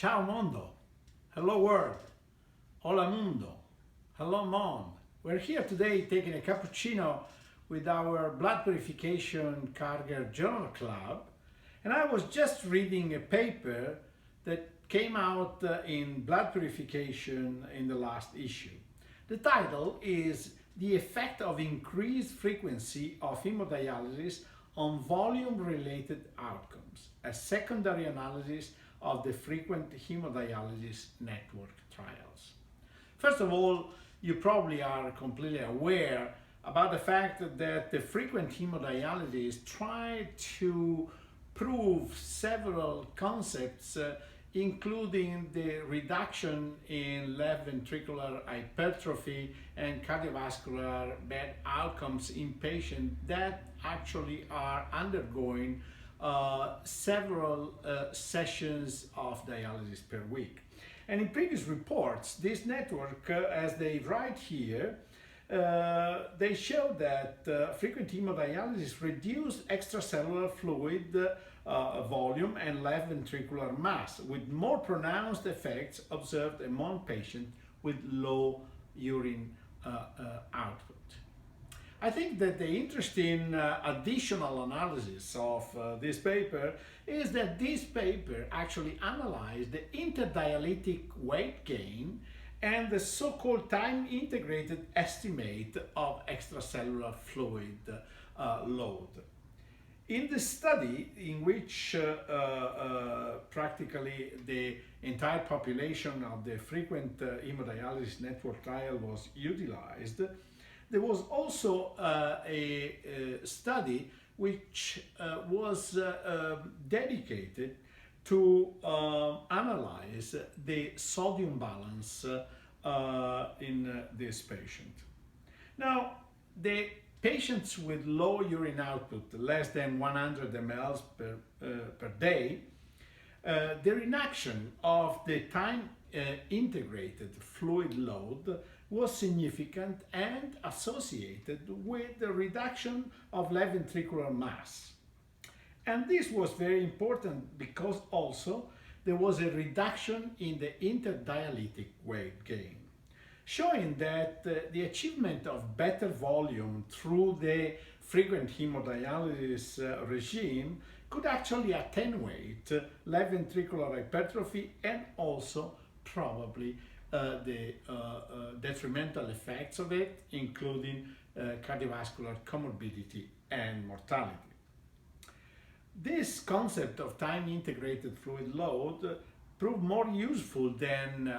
Ciao mondo, hello world, hola mundo, hello monde. We're here today taking a cappuccino with our blood purification Kliger journal club, and I was just reading a paper that came out in blood purification in the last issue. The title is The Effect of Increased Frequency of Hemodialysis on Volume-Related Outcomes, a secondary analysis of the frequent hemodialysis network trials. First of all, you probably are completely aware about the fact that the frequent hemodialysis try to prove several concepts, including the reduction in left ventricular hypertrophy and cardiovascular bad outcomes in patients that actually are undergoing several sessions of dialysis per week. And in previous reports, this network, as they write here, they show that frequent hemodialysis reduced extracellular fluid volume and left ventricular mass, with more pronounced effects observed among patients with low urine output. I think that the interesting additional analysis of this paper is that this paper actually analyzed the interdialytic weight gain and the so-called time-integrated estimate of extracellular fluid load. In the study, in which practically the entire population of the frequent hemodialysis network trial was utilized, there was also a study which was dedicated to analyze the sodium balance in this patient. Now, the patients with low urine output, less than 100 mL per day, the reduction of the time integrated fluid load was significant and associated with the reduction of left ventricular mass. And this was very important because also there was a reduction in the interdialytic weight gain, showing that the achievement of better volume through the frequent hemodialysis regime could actually attenuate left ventricular hypertrophy and also probably the detrimental effects of it, including cardiovascular comorbidity and mortality. This concept of time-integrated fluid load proved more useful than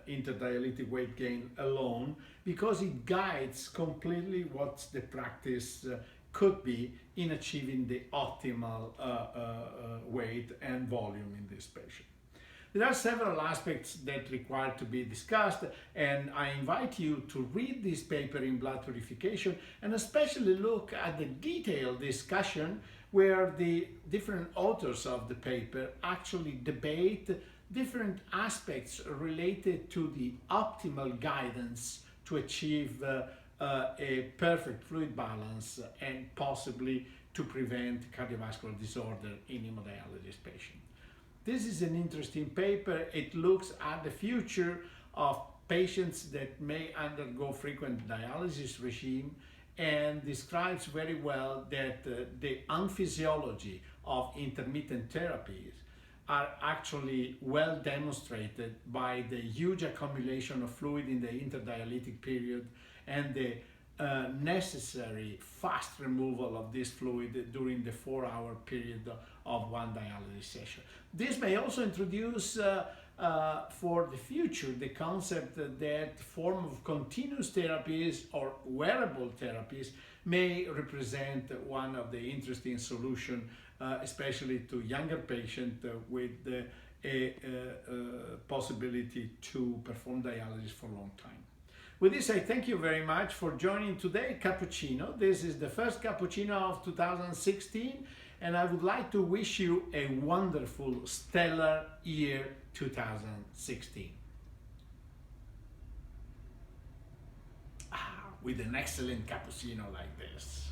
interdialytic weight gain alone because it guides completely what the practice could be in achieving the optimal weight and volume in this patient. There are several aspects that require to be discussed, and I invite you to read this paper in blood purification and especially look at the detailed discussion where the different authors of the paper actually debate different aspects related to the optimal guidance to achieve a perfect fluid balance and possibly to prevent cardiovascular disorder in hemodialysis patients. This is an interesting paper. It looks at the future of patients that may undergo frequent dialysis regime and describes very well that the unphysiology of intermittent therapies are actually well demonstrated by the huge accumulation of fluid in the interdialytic period and the necessary fast removal of this fluid during the 4-hour period of one dialysis session. This may also introduce for the future the concept that form of continuous therapies or wearable therapies may represent one of the interesting solutions, especially to younger patients with a possibility to perform dialysis for a long time. With this, I thank you very much for joining today Cappuccino. This is the first Cappuccino of 2016, and I would like to wish you a wonderful, stellar year 2016. With an excellent cappuccino like this.